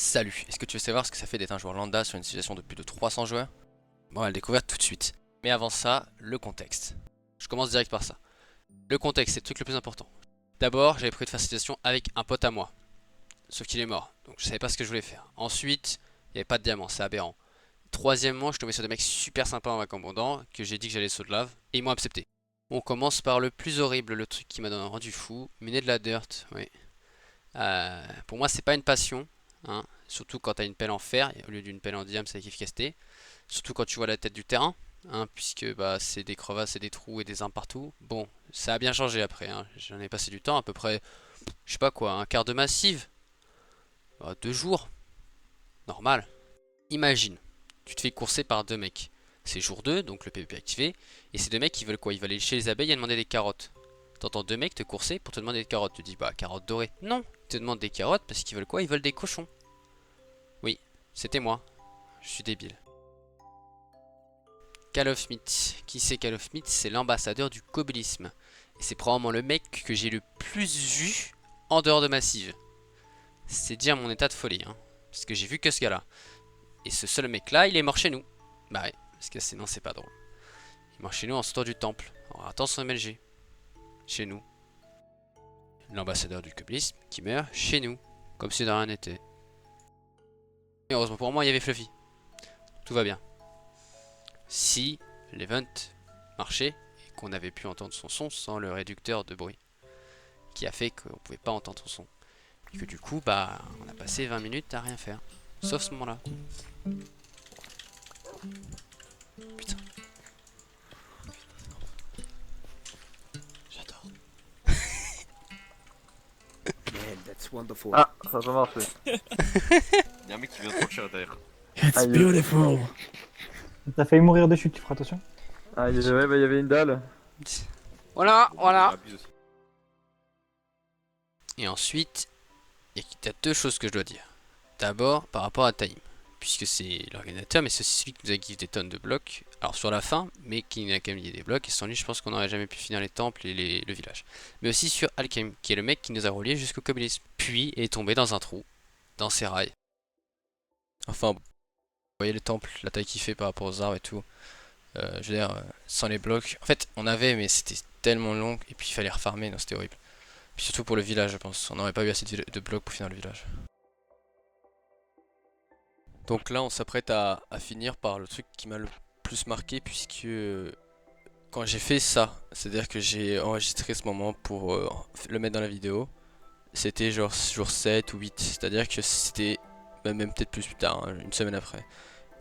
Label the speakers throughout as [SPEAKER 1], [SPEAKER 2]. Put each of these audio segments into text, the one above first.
[SPEAKER 1] Salut, est-ce que tu veux savoir ce que ça fait d'être un joueur lambda sur une situation de plus de 300 joueurs? Bon, on va le découvrir tout de suite. Mais avant ça, le contexte. Je commence direct par ça. Le contexte, c'est le truc le plus important. D'abord, j'avais prévu de faire cette situation avec un pote à moi. Sauf qu'il est mort, donc je savais pas ce que je voulais faire. Ensuite, il n'y avait pas de diamant, c'est aberrant. Troisièmement, je suis tombé sur des mecs super sympas en abondant, que j'ai dit que j'allais saut de lave, et ils m'ont accepté. On commence par le plus horrible, le truc qui m'a rendu fou, miner de la dirt, oui. Pour moi, c'est pas une passion, hein, surtout quand tu as une pelle en fer au lieu d'une pelle en diamant, c'est efficacité. Surtout quand tu vois la tête du terrain, hein, puisque bah, c'est des crevasses et des trous et des arbres partout. Bon, ça a bien changé après, hein. J'en ai passé du temps, à peu près, je sais pas quoi, un quart de massive, bah, 2 jours, normal. Imagine, tu te fais courser par deux mecs. C'est jour 2, donc le PvP activé, et ces deux mecs ils veulent quoi? Ils veulent aller chez les abeilles et demander des carottes. T'entends deux mecs te courser pour te demander des carottes. Tu te dis bah carottes dorées. Non, ils te demandent des carottes parce qu'ils veulent quoi? Ils veulent des cochons. Oui, c'était moi. Je suis débile. Call of Myth. Qui c'est Call of Myth? C'est l'ambassadeur du cobulisme. Et c'est probablement le mec que j'ai le plus vu en dehors de Massive. C'est dire mon état de folie, hein. Parce que j'ai vu que ce gars-là. Et ce seul mec là, il est mort chez nous. Bah ouais, parce que sinon c'est pas drôle. Il est mort chez nous en sortant du temple, en ratant son MLG. Chez nous. L'ambassadeur du cobulisme qui meurt chez nous. Comme si de rien n'était. Et heureusement pour moi, il y avait Fluffy. Tout va bien. Si l'event marchait et qu'on avait pu entendre son son sans le réducteur de bruit. Qui a fait qu'on pouvait pas entendre son son. Et que du coup, bah, on a passé 20 minutes à rien faire. Sauf ce moment-là. Putain. J'adore.
[SPEAKER 2] Ah, ça a pas marché.
[SPEAKER 3] Y'a un mec qui vient de franchir derrière.
[SPEAKER 4] It's
[SPEAKER 2] Aïe.
[SPEAKER 4] beautiful.
[SPEAKER 5] T'as failli mourir dessus, tu feras attention.
[SPEAKER 2] Ah, ouais, bah, il y avait une dalle.
[SPEAKER 1] Voilà, voilà.
[SPEAKER 3] Abuse aussi.
[SPEAKER 1] Et ensuite, il y a deux choses que je dois dire. D'abord, par rapport à Taïm. Puisque c'est l'organisateur, mais c'est aussi celui qui nous a givé des tonnes de blocs. Alors sur la fin, mais qui nous a quand même lié des blocs. Et sans lui, je pense qu'on n'aurait jamais pu finir les temples et le village. Mais aussi sur Alkem, qui est le mec qui nous a reliés jusqu'au cobulisme. Puis est tombé dans un trou, dans ses rails. Enfin, vous voyez le temple, la taille qu'il fait par rapport aux arbres et tout. Je veux dire, sans les blocs. En fait, on avait, mais c'était tellement long. Et puis il fallait refarmer, non, c'était horrible. Puis surtout pour le village, je pense. On n'aurait pas eu assez de blocs pour finir le village. Donc là, on s'apprête à finir par le truc qui m'a le plus marqué, puisque quand j'ai fait ça, c'est-à-dire que j'ai enregistré ce moment pour le mettre dans la vidéo, c'était genre jour 7 ou 8, c'est-à-dire que c'était même peut-être plus tard, hein, une semaine après.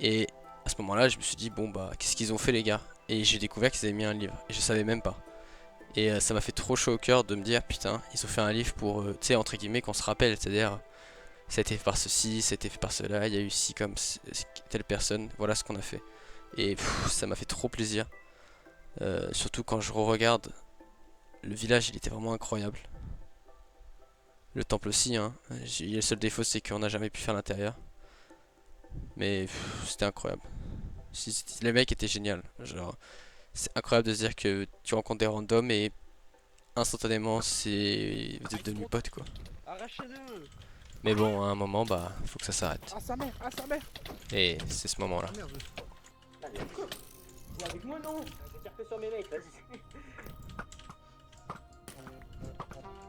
[SPEAKER 1] Et à ce moment-là, je me suis dit, bon bah, qu'est-ce qu'ils ont fait les gars? Et j'ai découvert qu'ils avaient mis un livre, et je savais même pas. Et ça m'a fait trop chaud au cœur de me dire, putain, ils ont fait un livre pour, tu sais, entre guillemets, qu'on se rappelle, c'est-à-dire... Ça a été fait par ceci, ça a été fait par cela, il y a eu ci comme telle personne, voilà ce qu'on a fait. Et ça m'a fait trop plaisir. Surtout quand je re-regarde, le village il était vraiment incroyable. Le temple aussi, hein. Le seul défaut c'est qu'on n'a jamais pu faire l'intérieur. Mais c'était incroyable. Les mecs étaient géniaux. Genre, c'est incroyable de se dire que tu rencontres des randoms et instantanément c'est vous êtes devenus potes quoi.
[SPEAKER 3] Arrachez-le.
[SPEAKER 1] Mais bon, à un moment, bah, faut que ça s'arrête.
[SPEAKER 3] Ah sa mère, ah sa mère.
[SPEAKER 1] Et c'est ce moment-là.
[SPEAKER 3] Merde.
[SPEAKER 6] Viens avec moi, non. Je vais tirer sur mes mecs, vas-y.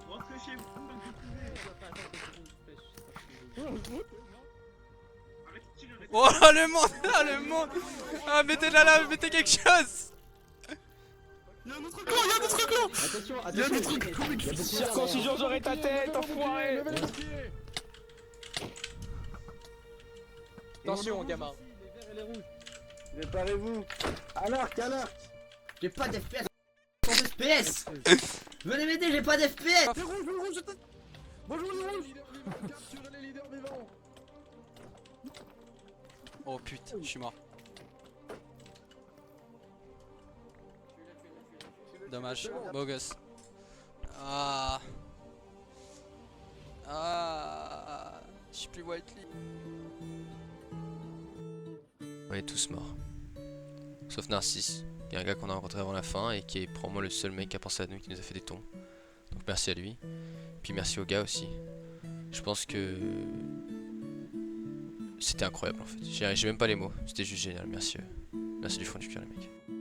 [SPEAKER 3] Rentrez chez vous,
[SPEAKER 1] Oh le monde, ah le monde. Ah mettez de la lave, mettez quelque chose.
[SPEAKER 4] Y'a un autre clan, y'a un autre clan.
[SPEAKER 6] Attention,
[SPEAKER 4] Y'a un autre clan, mec.
[SPEAKER 6] circoncision, j'aurai ta tête, enfoiré. Attention, gamin.
[SPEAKER 2] Préparez-vous. À l'arc, à l'arc.
[SPEAKER 6] J'ai pas d'FPS. 100 FPS. Venez m'aider, j'ai pas d'FPS.
[SPEAKER 4] Bonjour les rouges.
[SPEAKER 1] Oh putain, je suis mort. Dommage, beau gosse. Ah. Ah. Je suis plus Whiteley. On est tous morts. Sauf Narcisse, qui est un gars qu'on a rencontré avant la fin et qui est probablement le seul mec qui a pensé à nous, qui nous a fait des tons. Donc merci à lui. Puis merci aux gars aussi. Je pense que C'était incroyable en fait. J'ai même pas les mots. C'était juste génial. Merci. Merci du fond du cœur les mecs.